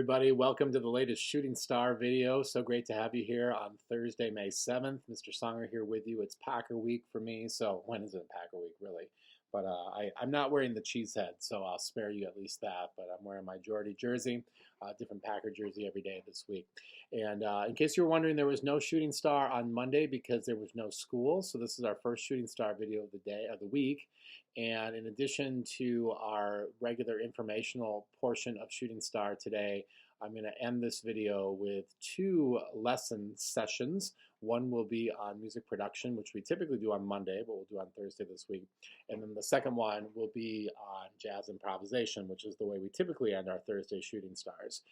everybody. Welcome to the latest Shooting Star video. So great to have you here on Thursday, May 7th. Mr. Songer here with you. It's Packer week for me. So when is it Packer week, really? But I'm not wearing the cheese head, so I'll spare you at least that. But I'm wearing my Geordie jersey, different Packer jersey every day this week. And in case you were wondering, there was no Shooting Star on Monday because there was no school. So this is our first Shooting Star video of the day, of the week. And in addition to our regular informational portion of Shooting Star today, I'm going to end this video with two lesson sessions. One will be on music production, which we typically do on Monday, but we'll do on Thursday this week. And then the second one will be on jazz improvisation, which is the way we typically end our Thursday Shooting Stars.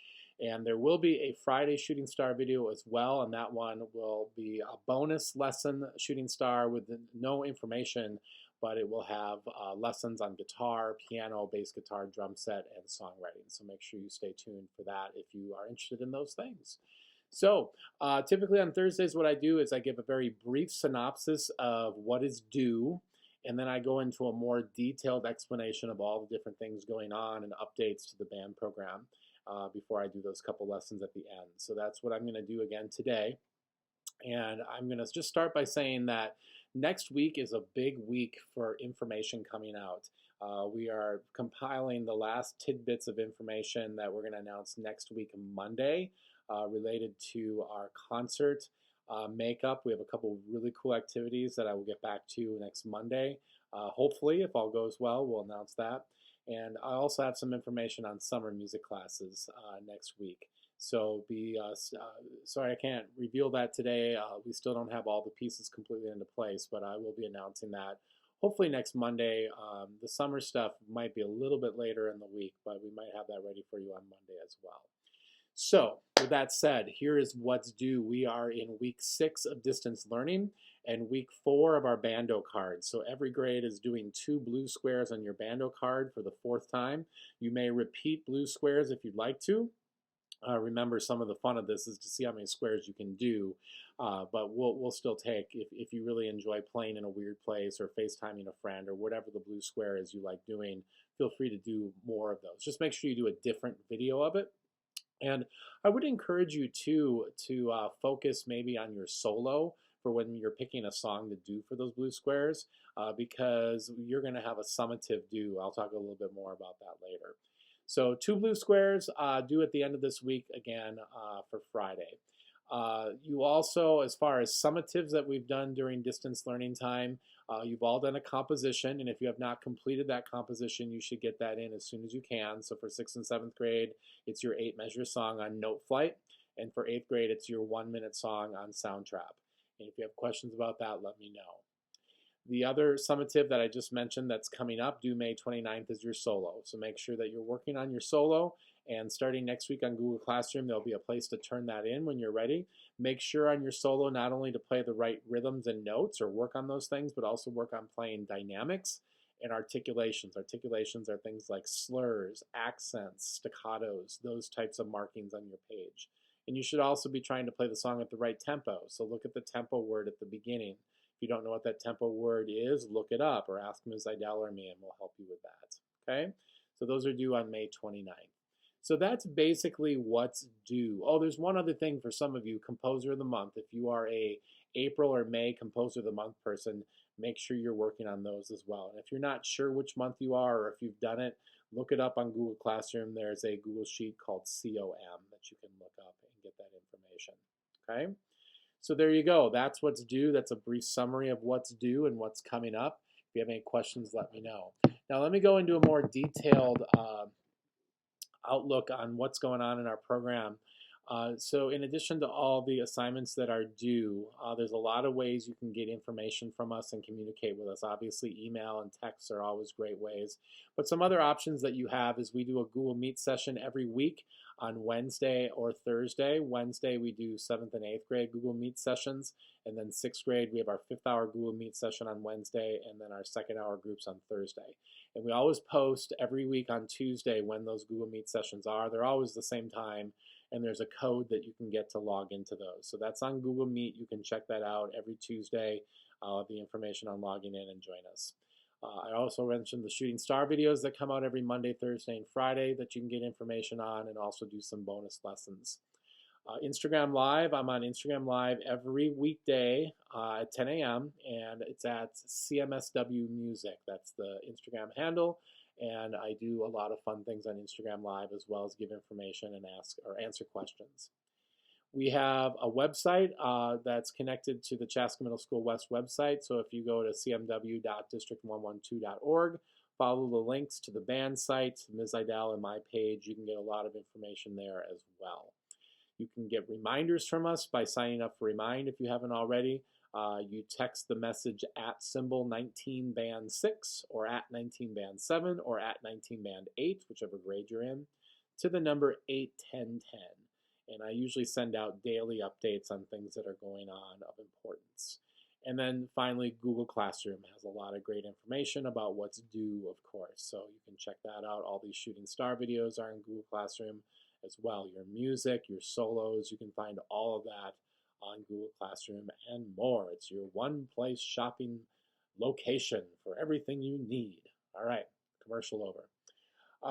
And there will be a Friday Shooting Star video as well, and that one will be a bonus lesson Shooting Star with no information, but it will have lessons on guitar, piano, bass guitar, drum set, and songwriting. So make sure you stay tuned for that if you are interested in those things. So typically on Thursdays, what I do is I give a very brief synopsis of what is due, and then I go into a more detailed explanation of all the different things going on and updates to the band program before I do those couple lessons at the end. So that's what I'm going to do again today. And I'm going to just start by saying that next week is a big week for information coming out. We are compiling the last tidbits of information that we're going to announce next week, Monday, related to our concert makeup. We have a couple really cool activities that I will get back to next Monday. Hopefully, if all goes well, we'll announce that. And I also have some information on summer music classes next week. So sorry I can't reveal that today. We still don't have all the pieces completely into place, but I will be announcing that hopefully next Monday. The summer stuff might be a little bit later in the week, but we might have that ready for you on Monday as well. So with that said, here is what's due. We are in week 6 of distance learning and week 4 of our bando cards. So every grade is doing 2 blue squares on your bando card for the 4th time. You may repeat blue squares if you'd like to. Remember, some of the fun of this is to see how many squares you can do, but we'll still take, if you really enjoy playing in a weird place or FaceTiming a friend or whatever the blue square is you like doing, feel free to do more of those. Just make sure you do a different video of it. And I would encourage you to focus maybe on your solo for when you're picking a song to do for those blue squares, because you're going to have a summative do. I'll talk a little bit more about that later. So 2 blue squares due at the end of this week again for Friday. You also, as far as summatives that we've done during distance learning time, you've all done a composition, and if you have not completed that composition, you should get that in as soon as you can. So for 6th and 7th grade, it's your 8-measure song on Note Flight, and for 8th grade, it's your 1-minute song on Soundtrap. And if you have questions about that, let me know. The other summative that I just mentioned that's coming up, due May 29th, is your solo. So make sure that you're working on your solo, and starting next week on Google Classroom, there'll be a place to turn that in when you're ready. Make sure on your solo not only to play the right rhythms and notes or work on those things, but also work on playing dynamics and articulations. Articulations are things like slurs, accents, staccatos, those types of markings on your page. And you should also be trying to play the song at the right tempo. So look at the tempo word at the beginning. If you don't know what that tempo word is, look it up or ask Ms. Idell or me and we'll help you with that. Okay? So those are due on May 29th. So that's basically what's due. Oh, there's one other thing for some of you, Composer of the Month. If you are a April or May Composer of the Month person, make sure you're working on those as well. And if you're not sure which month you are or if you've done it, look it up on Google Classroom. There's a Google sheet called COM that you can look up and get that information. Okay? So there you go. That's what's due. That's a brief summary of what's due and what's coming up. If you have any questions, let me know. Now let me go into a more detailed outlook on what's going on in our program. So in addition to all the assignments that are due, there's a lot of ways you can get information from us and communicate with us. Obviously, email and texts are always great ways. But some other options that you have is we do a Google Meet session every week on Wednesday or Thursday. Wednesday, we do 7th and 8th grade Google Meet sessions. And then 6th grade, we have our 5th hour Google Meet session on Wednesday, and then our 2nd hour groups on Thursday. And we always post every week on Tuesday when those Google Meet sessions are. They're always the same time. And there's a code that you can get to log into those. So that's on Google Meet. You can check that out every Tuesday, the information on logging in and join us. I also mentioned the Shooting Star videos that come out every Monday, Thursday, and Friday that you can get information on, and also do some bonus lessons. Instagram Live, I'm on Instagram Live every weekday at 10 a.m. and it's at CMSW Music. That's the Instagram handle, and I do a lot of fun things on Instagram Live as well as give information and ask or answer questions. We have a website that's connected to the Chaska Middle School West website. So if you go to cmw.district112.org, follow the links to the band site, Ms. Idell, and my page, you can get a lot of information there as well. You can get reminders from us by signing up for Remind if you haven't already. You text the message at symbol 19band6 or at 19band7 or at 19band8, whichever grade you're in, to the number 81010. And I usually send out daily updates on things that are going on of importance. And then finally, Google Classroom has a lot of great information about what's due, of course. So you can check that out. All these Shooting Star videos are in Google Classroom as well. Your music, your solos, you can find all of that on Google Classroom and more. It's your one-place shopping location for everything you need. All right, commercial over.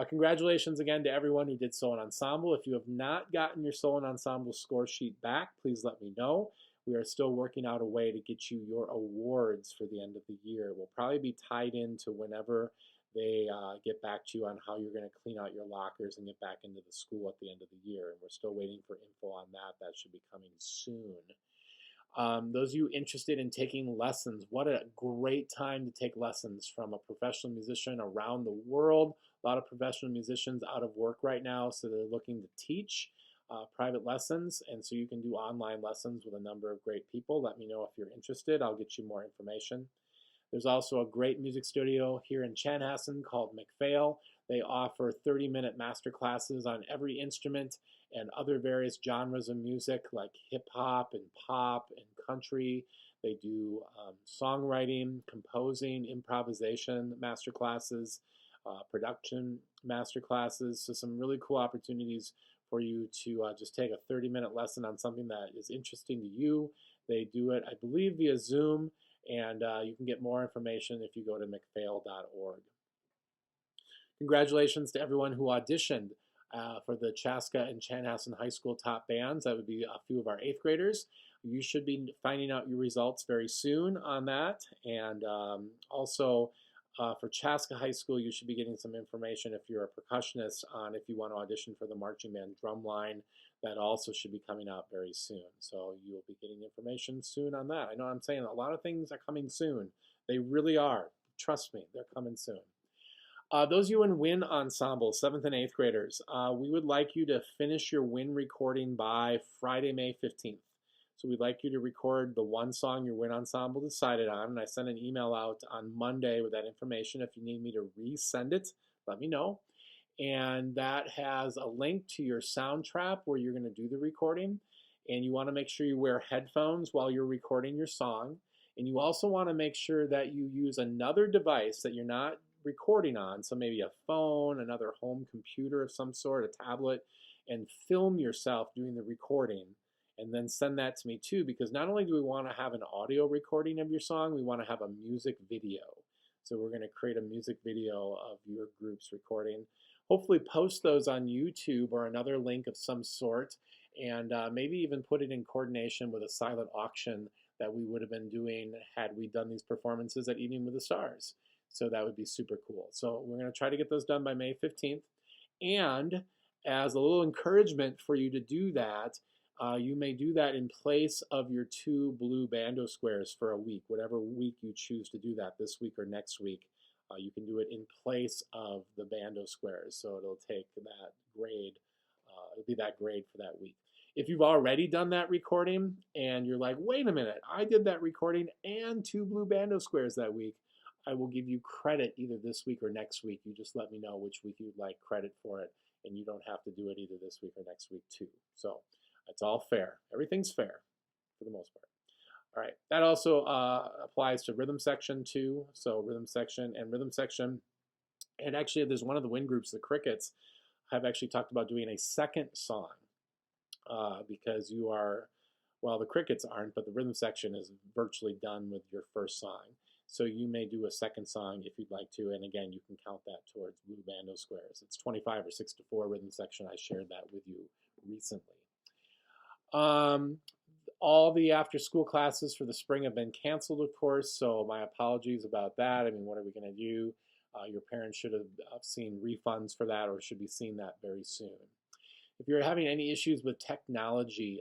Congratulations again to everyone who did solo and ensemble. If you have not gotten your solo and ensemble score sheet back, please let me know. We are still working out a way to get you your awards for the end of the year. It will probably be tied into whenever they get back to you on how you're going to clean out your lockers and get back into the school at the end of the year. And we're still waiting for info on that. That should be coming soon. Those of you interested in taking lessons, what a great time to take lessons from a professional musician around the world. A lot of professional musicians out of work right now, so they're looking to teach private lessons, and so you can do online lessons with a number of great people. Let me know if you're interested. I'll get you more information. There's also a great music studio here in Chanhassen called McPhail. They offer 30-minute master classes on every instrument and other various genres of music like hip-hop and pop and country. They do songwriting, composing, improvisation master classes, production master classes. So some really cool opportunities for you to just take a 30-minute lesson on something that is interesting to you. They do it, I believe, via Zoom, and you can get more information if you go to mcphail.org. Congratulations to everyone who auditioned for the Chaska and Chanhassen High School top bands. That would be a few of our 8th graders. You should be finding out your results very soon on that. And also for Chaska High School, you should be getting some information if you're a percussionist on if you want to audition for the marching band drum line. That also should be coming out very soon. So you'll be getting information soon on that. I know I'm saying a lot of things are coming soon. They really are. Trust me, they're coming soon. Those of you in WIN Ensemble, 7th and 8th graders, we would like you to finish your WIN recording by Friday, May 15th. So we'd like you to record the one song your WIN Ensemble decided on, and I sent an email out on Monday with that information. If you need me to resend it, let me know. And that has a link to your sound trap where you're going to do the recording. And you want to make sure you wear headphones while you're recording your song. And you also want to make sure that you use another device that you're not recording on, so maybe a phone, another home computer of some sort, a tablet, and film yourself doing the recording, and then send that to me too, because not only do we want to have an audio recording of your song, we want to have a music video. So we're going to create a music video of your group's recording. Hopefully post those on YouTube or another link of some sort, and maybe even put it in coordination with a silent auction that we would have been doing had we done these performances at Evening with the Stars. So that would be super cool. So we're going to try to get those done by May 15th. And as a little encouragement for you to do that, you may do that in place of your 2 blue bando squares for a week, whatever week you choose to do that, this week or next week. You can do it in place of the bando squares. So it'll take that grade, it'll be that grade for that week. If you've already done that recording and you're like, wait a minute, I did that recording and 2 blue bando squares that week, I will give you credit either this week or next week. You just let me know which week you'd like credit for it, and you don't have to do it either this week or next week too. So it's all fair. Everything's fair for the most part. All right, that also applies to rhythm section too. So rhythm section, and actually there's one of the WIN groups, the Crickets, have actually talked about doing a second song because you are, well, the Crickets aren't, but the rhythm section is virtually done with your first song. So you may do a second song if you'd like to, and again, you can count that towards blue bando squares. It's 25 or 6 to 4 rhythm section. I shared that with you recently. Um, all the after school classes for the spring have been canceled, of course, so my apologies about that. I mean, what are we going to do? Your parents should have seen refunds for that or should be seeing that very soon. If you're having any issues with technology,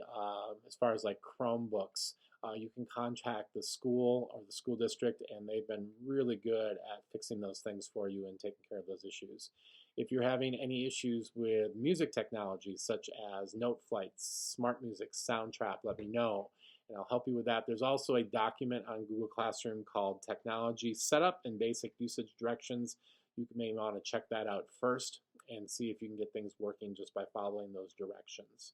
as far as like Chromebooks, you can contact the school or the school district, and they've been really good at fixing those things for you and taking care of those issues. If you're having any issues with music technology, such as note flights, smart music, Soundtrap, let me know, and I'll help you with that. There's also a document on Google Classroom called Technology Setup and Basic Usage Directions. You may want to check that out first and see if you can get things working just by following those directions.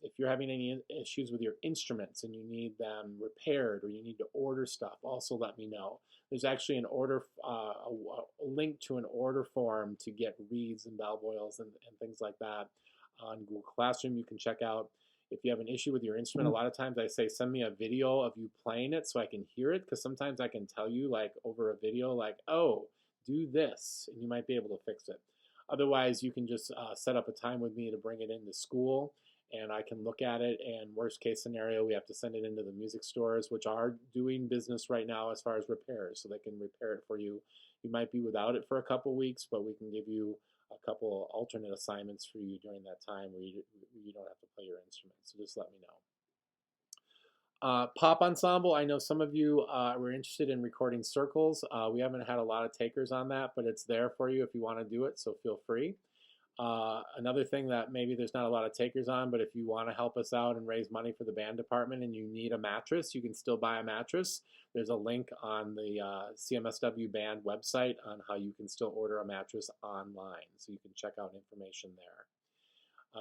If you're having any issues with your instruments and you need them repaired or you need to order stuff, also let me know. There's actually an order, a link to an order form to get reeds and valve oils and things like that on Google Classroom. You can check out. If you have an issue with your instrument, a lot of times I say send me a video of you playing it so I can hear it, because sometimes I can tell you like over a video like, oh, do this, and you might be able to fix it. Otherwise, you can just set up a time with me to bring it into school, and I can look at it, and worst case scenario, we have to send it into the music stores, which are doing business right now as far as repairs, so they can repair it for you. You might be without it for a couple weeks, but we can give you a couple alternate assignments for you during that time where you don't have to play your instrument, so just let me know. Pop Ensemble, I know some of you were interested in recording circles. We haven't had a lot of takers on that, but it's there for you if you want to do it, so feel free. Another thing that maybe there's not a lot of takers on, but if you want to help us out and raise money for the band department and you need a mattress, you can still buy a mattress. There's a link on the CMSW band website on how you can still order a mattress online, so you can check out information there.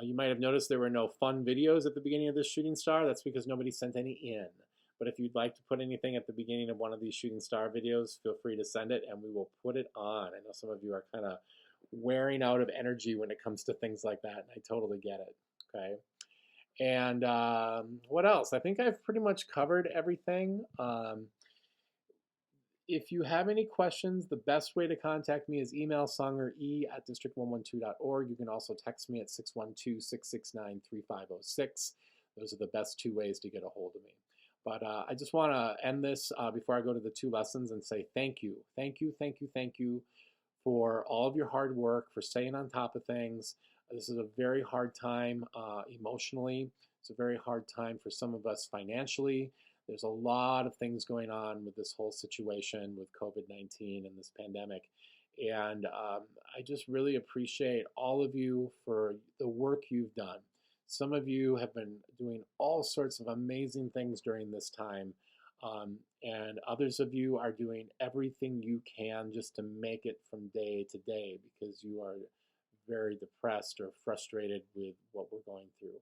You might have noticed there were no fun videos at the beginning of this shooting star. That's because nobody sent any in. But if you'd like to put anything at the beginning of one of these shooting star videos, feel free to send it and we will put it on. I know some of you are kind of wearing out of energy when it comes to things like that, and I totally get it. Okay. And what else? I think I've pretty much covered everything. If you have any questions, the best way to contact me is email songere@district112.org. You can also text me at 612-669-3506. Those are the best two ways to get a hold of me. But I just want to end this before I go to the two lessons and say thank you. Thank you, thank you, thank you for all of your hard work, for staying on top of things. This is a very hard time emotionally. It's a very hard time for some of us financially. There's a lot of things going on with this whole situation with COVID-19 and this pandemic. And I just really appreciate all of you for the work you've done. Some of you have been doing all sorts of amazing things during this time. And others of you are doing everything you can just to make it from day to day because you are very depressed or frustrated with what we're going through.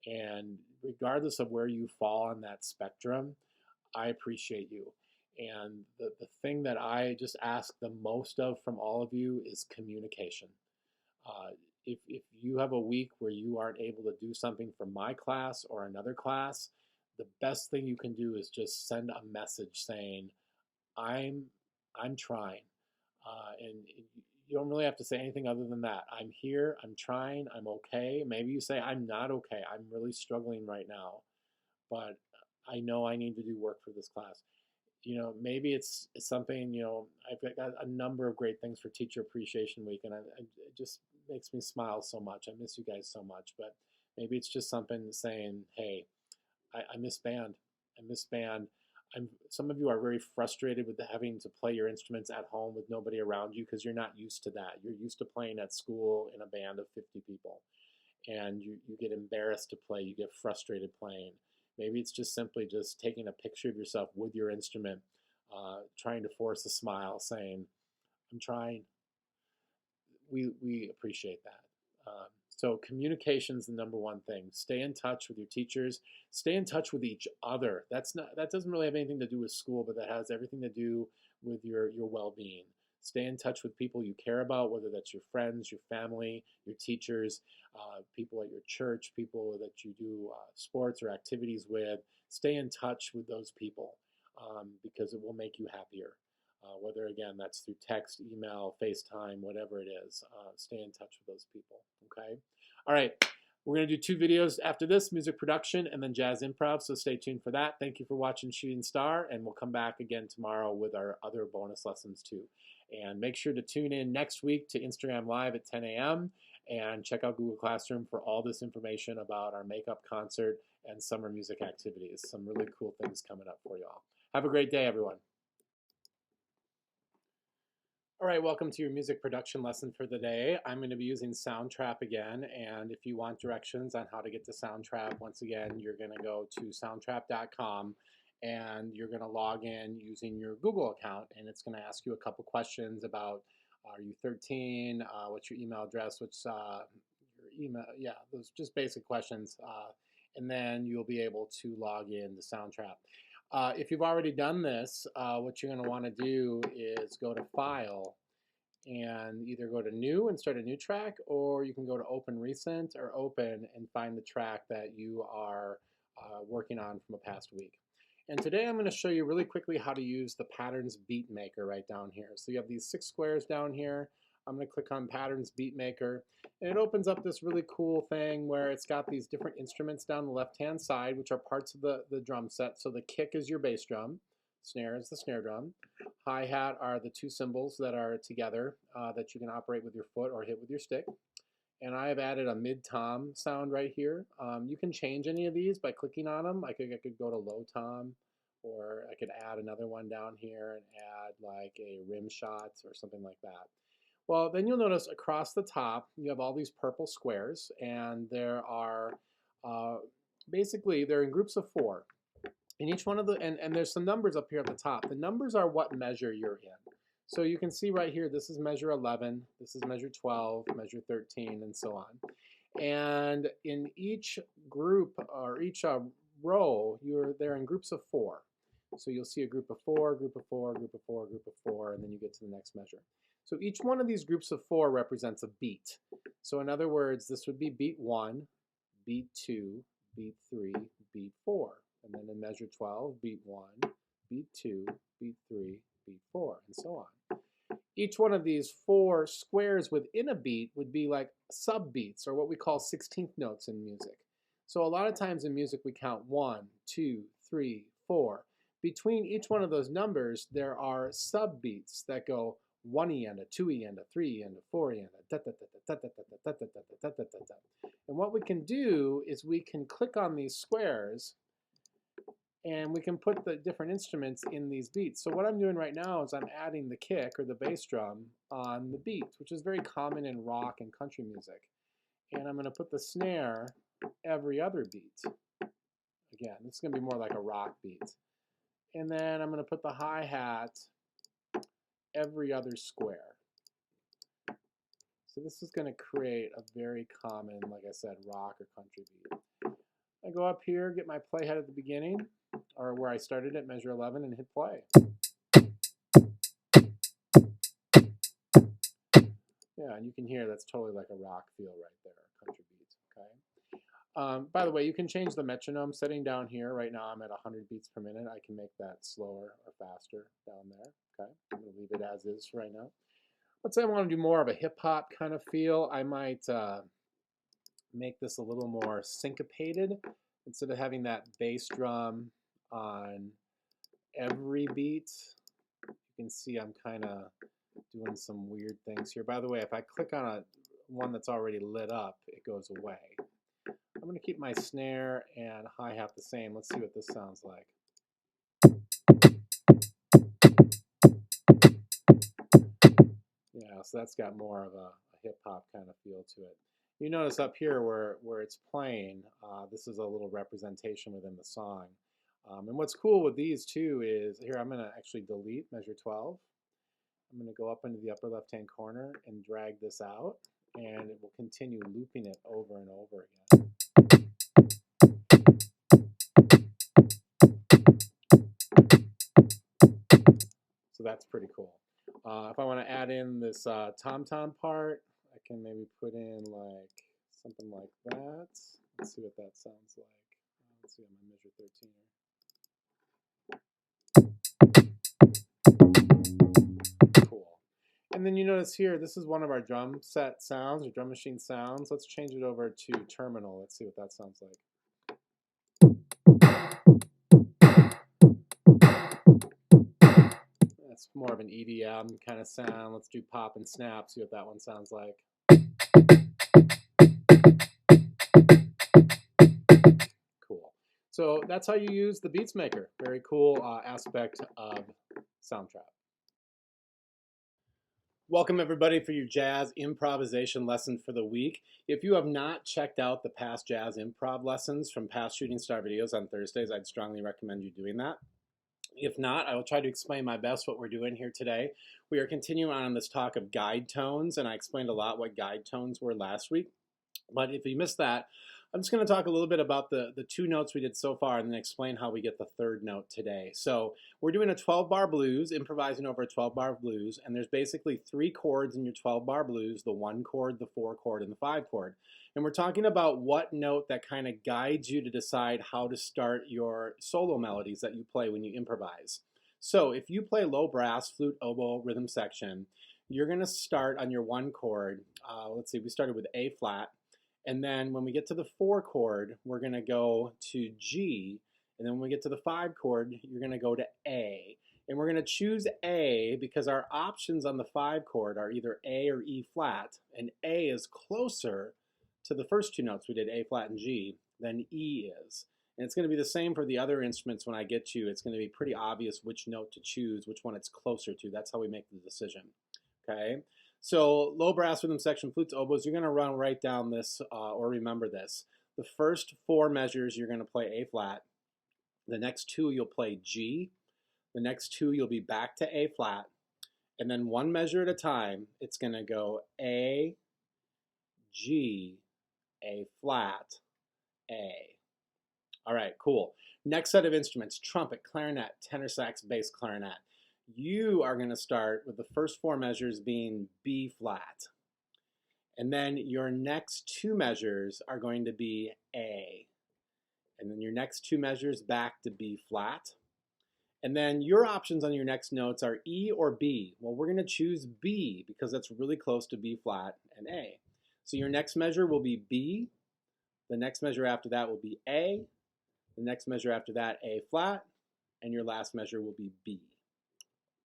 And regardless of where you fall on that spectrum, I appreciate you. And the thing that I just ask the most of from all of you is communication. If you have a week where you aren't able to do something for my class or another class, the best thing you can do is just send a message saying, I'm trying. And you don't really have to say anything other than that. I'm here, I'm trying, I'm okay. Maybe you say, I'm not okay. I'm really struggling right now, but I know I need to do work for this class. You know, maybe it's something, you know, I've got a number of great things for Teacher Appreciation Week, and it just makes me smile so much. I miss you guys so much, but maybe it's just something saying, hey, I miss band. I miss band. Some of you are very frustrated with having to play your instruments at home with nobody around you because you're not used to that. You're used to playing at school in a band of 50 people, and you get embarrassed to play. You get frustrated playing. Maybe it's just simply just taking a picture of yourself with your instrument, trying to force a smile, saying, I'm trying. We appreciate that. So communication is the number one thing. Stay in touch with your teachers. Stay in touch with each other. That doesn't really have anything to do with school, but that has everything to do with your well-being. Stay in touch with people you care about, whether that's your friends, your family, your teachers, people at your church, people that you do sports or activities with. Stay in touch with those people. because it will make you happier. Whether, again, that's through text, email, FaceTime, whatever it is, stay in touch with those people, okay? All right, we're going to do 2 videos after this, music production and then jazz improv, so stay tuned for that. Thank you for watching Shooting Star, and we'll come back again tomorrow with our other bonus lessons too. And make sure to tune in next week to Instagram Live at 10 a.m. and check out Google Classroom for all this information about our makeup concert and summer music activities. Some really cool things coming up for you all. Have a great day, everyone. All right, welcome to your music production lesson for the day. I'm going to be using Soundtrap again, and if you want directions on how to get to Soundtrap, once again, you're going to go to soundtrap.com and you're going to log in using your Google account, and it's going to ask you a couple questions about are you 13, what's your email address, what's your email, yeah, those just basic questions, and then you'll be able to log in to Soundtrap. If you've already done this, what you're going to want to do is go to File and either go to New and start a new track, or you can go to Open Recent or Open and find the track that you are working on from a past week. And today I'm going to show you really quickly how to use the Patterns Beat Maker right down here. So you have these 6 squares down here. I'm going to click on Patterns Beat Maker, and it opens up this really cool thing where it's got these different instruments down the left-hand side, which are parts of the drum set. So the kick is your bass drum, snare is the snare drum, hi-hat are the 2 cymbals that are together that you can operate with your foot or hit with your stick. And I have added a mid-tom sound right here. You can change any of these by clicking on them. I could go to low tom, or I could add another one down here and add like a rim shot or something like that. Well, then you'll notice across the top, you have all these purple squares, and there are basically they're in groups of 4. And each one of the, and there's some numbers up here at the top. The numbers are what measure you're in. So you can see right here, this is measure 11, this is measure 12, measure 13, and so on. And in each group or each row, they're in groups of 4. So you'll see a group of 4, group of 4, group of 4, group of 4, and then you get to the next measure. So each one of these groups of 4 represents a beat. So in other words, this would be beat 1, beat 2, beat 3, beat 4. And then in measure 12, beat 1, beat 2, beat 3, beat 4, and so on. Each one of these 4 squares within a beat would be like sub-beats, or what we call 16th notes in music. So a lot of times in music we count 1, 2, 3, 4. Between each one of those numbers, there are sub-beats that go 1 and a 2 and a 3 and a 4 and a and what we can do is we can click on these squares and we can put the different instruments in these beats. So what I'm doing right now is I'm adding the kick or the bass drum on the beat, which is very common in rock and country music. And I'm going to put the snare every other beat. Again, this is going to be more like a rock beat. And then I'm going to put the hi-hat every other square. So this is going to create a very common, like I said, rock or country beat. I go up here, get my playhead at the beginning, or where I started at measure 11, and hit play. Yeah, and you can hear that's totally like a rock feel right there, country beat, okay? By the way, you can change the metronome setting down here. Right now I'm at 100 beats per minute. I can make that slower or faster down there, okay? I'm going to leave it as is right now. Let's say I want to do more of a hip-hop kind of feel. I might make this a little more syncopated. Instead of having that bass drum on every beat, you can see I'm kind of doing some weird things here. By the way, if I click on one that's already lit up, it goes away. I'm going to keep my snare and hi-hat the same. Let's see what this sounds like. Yeah, so that's got more of a hip-hop kind of feel to it. You notice up here where it's playing, this is a little representation within the song. And what's cool with these too is, here I'm going to actually delete measure 12. I'm going to go up into the upper left-hand corner and drag this out, and it will continue looping it over and over again. So that's pretty cool. If I want to add in this tom-tom part, I can maybe put in like something like that. Let's see what that sounds like. Let's see, I'm on measure 13 here. Cool. And then you notice here, this is one of our drum set sounds, or drum machine sounds. Let's change it over to terminal. Let's see what that sounds like. That's more of an EDM kind of sound. Let's do pop and snap, see what that one sounds like. Cool. So that's how you use the Beats Maker. Very cool aspect of Soundtrap. Welcome everybody for your jazz improvisation lesson for the week. If you have not checked out the past jazz improv lessons from past Shooting Star videos on Thursdays, I'd strongly recommend you doing that. If not, I will try to explain my best what we're doing here today. We are continuing on this talk of guide tones, and I explained a lot what guide tones were last week. But if you missed that, I'm just going to talk a little bit about the two notes we did so far and then explain how we get the third note today. So we're doing a 12-bar blues, improvising over a 12-bar blues, and there's basically 3 chords in your 12-bar blues, the 1 chord, the 4 chord, and the 5 chord. And we're talking about what note that kind of guides you to decide how to start your solo melodies that you play when you improvise. So if you play low brass, flute, oboe, rhythm section, you're going to start on your 1 chord. Let's see, we started with A flat. And then when we get to the 4 chord, we're going to go to G. And then when we get to the 5 chord, you're going to go to A. And we're going to choose A because our options on the 5 chord are either A or E flat. And A is closer to the first 2 notes we did, A flat and G, than E is. And it's going to be the same for the other instruments when I get to. It's going to be pretty obvious which note to choose, which one it's closer to. That's how we make the decision. Okay? So low brass rhythm section, flutes, oboes, you're going to write down this or remember this. The first 4 measures you're going to play A flat. The next 2 you'll play G. The next 2 you'll be back to A flat. And then 1 measure at a time, it's going to go A, G, A flat, A. All right, cool. Next set of instruments, trumpet, clarinet, tenor sax, bass clarinet. You are going to start with the first 4 measures being B flat. And then your next 2 measures are going to be A. And then your next 2 measures back to B flat. And then your options on your next notes are E or B. Well, we're going to choose B because that's really close to B flat and A. So your next measure will be B. The next measure after that will be A. The next measure after that, A flat. And your last measure will be B.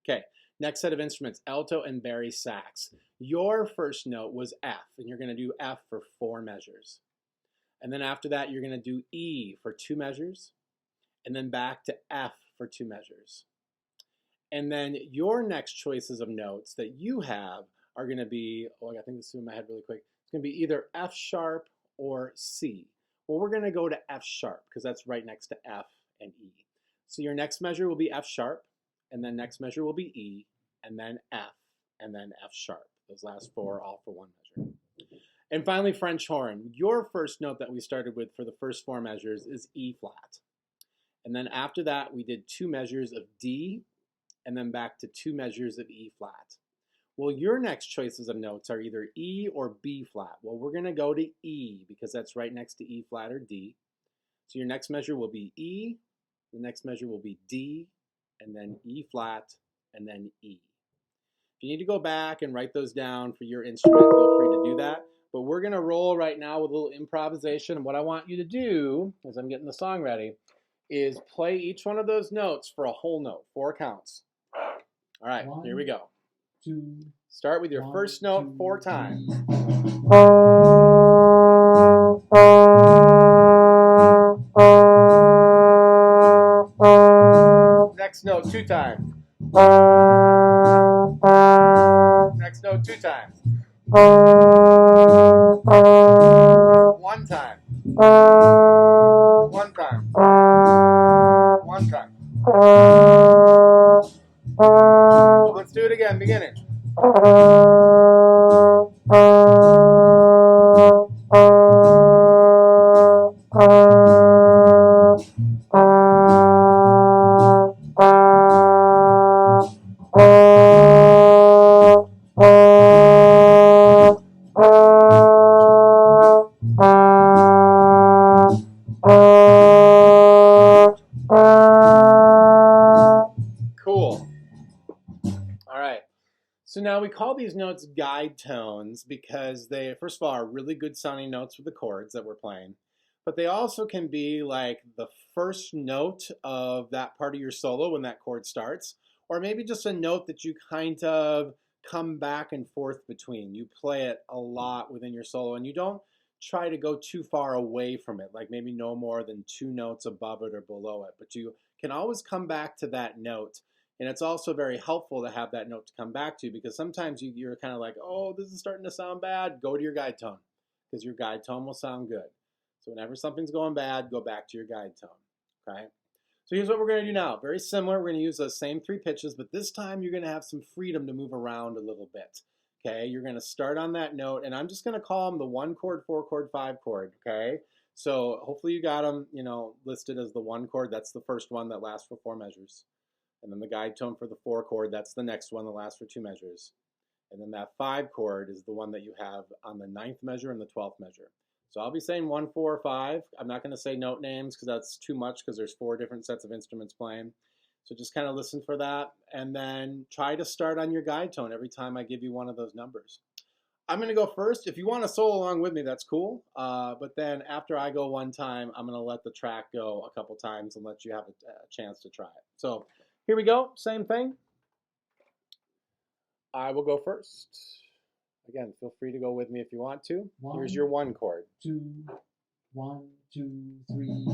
Okay, next set of instruments, Alto and Bari Sax. Your first note was F, and you're going to do F for 4 measures. And then after that, you're going to do E for 2 measures, and then back to F for 2 measures. And then your next choices of notes that you have are going to be, oh, I got to think this through in my head really quick. It's going to be either F sharp or C. Well, we're going to go to F sharp because that's right next to F and E. So your next measure will be F sharp. And then next measure will be E, and then F, and then F sharp. Those last 4 all for 1 measure. And finally, French horn. Your first note that we started with for the first 4 measures is E flat. And then after that, we did 2 measures of D, and then back to 2 measures of E flat. Well, your next choices of notes are either E or B flat. Well, we're going to go to E because that's right next to E flat or D. So your next measure will be E, the next measure will be D, and then E flat, and then E. If you need to go back and write those down for your instrument, feel free to do that. But we're going to roll right now with a little improvisation. And what I want you to do, as I'm getting the song ready, is play each one of those notes for a whole note, 4 counts. All right, here we go. 2. Start with your first note 4 times. Next note 2 times. Next note 2 times. 1 time. 1 time. 1 time. Let's do it again, beginning. So now we call these notes guide tones because they, first of all, are really good sounding notes with the chords that we're playing, but they also can be like the first note of that part of your solo when that chord starts, or maybe just a note that you kind of come back and forth between. You play it a lot within your solo and you don't try to go too far away from it, like maybe no more than 2 notes above it or below it, but you can always come back to that note. And it's also very helpful to have that note to come back to, because sometimes you're kind of like, oh, this is starting to sound bad. Go to your guide tone, because your guide tone will sound good. So whenever something's going bad, go back to your guide tone, okay? So here's what we're going to do now. Very similar. We're going to use those same 3 pitches, but this time you're going to have some freedom to move around a little bit, okay? You're going to start on that note, and I'm just going to call them the 1 chord, 4 chord, 5 chord, okay? So hopefully you got them, listed as the 1 chord. That's the first one that lasts for 4 measures. And then the guide tone for the 4 chord, that's the next one that lasts for 2 measures. And then that 5 chord is the one that you have on the 9th measure and the 12th measure. So I'll be saying 1, 4, 5. I'm not going to say note names because that's too much, because there's 4 different sets of instruments playing. So just kind of listen for that, and then try to start on your guide tone every time I give you one of those numbers. I'm going to go first. If you want to solo along with me, that's cool. But then after I go one time, I'm going to let the track go a couple times and let you have a chance to try it. So here we go. Same thing. I will go first. Again, feel free to go with me if you want to. Here's your 1 chord. 2, 1, 2, 3,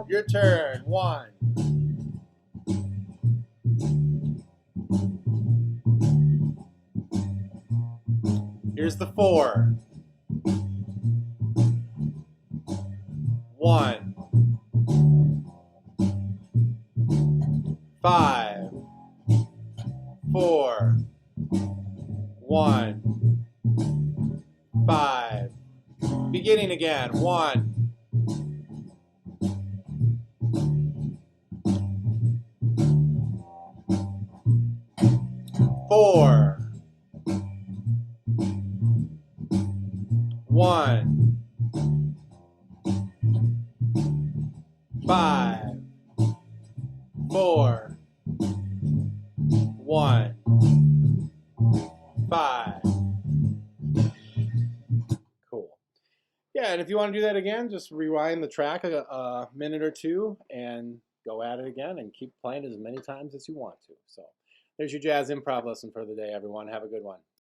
Your turn. 1. Here's the 4. 1. 5. 4. 1. 5. Beginning again. 1. 4. 1. 5. 4. 1. 5. Cool. Yeah, and if you want to do that again, just rewind the track a minute or 2 and go at it again and keep playing as many times as you want to. So there's your jazz improv lesson for the day, everyone. Have a good one.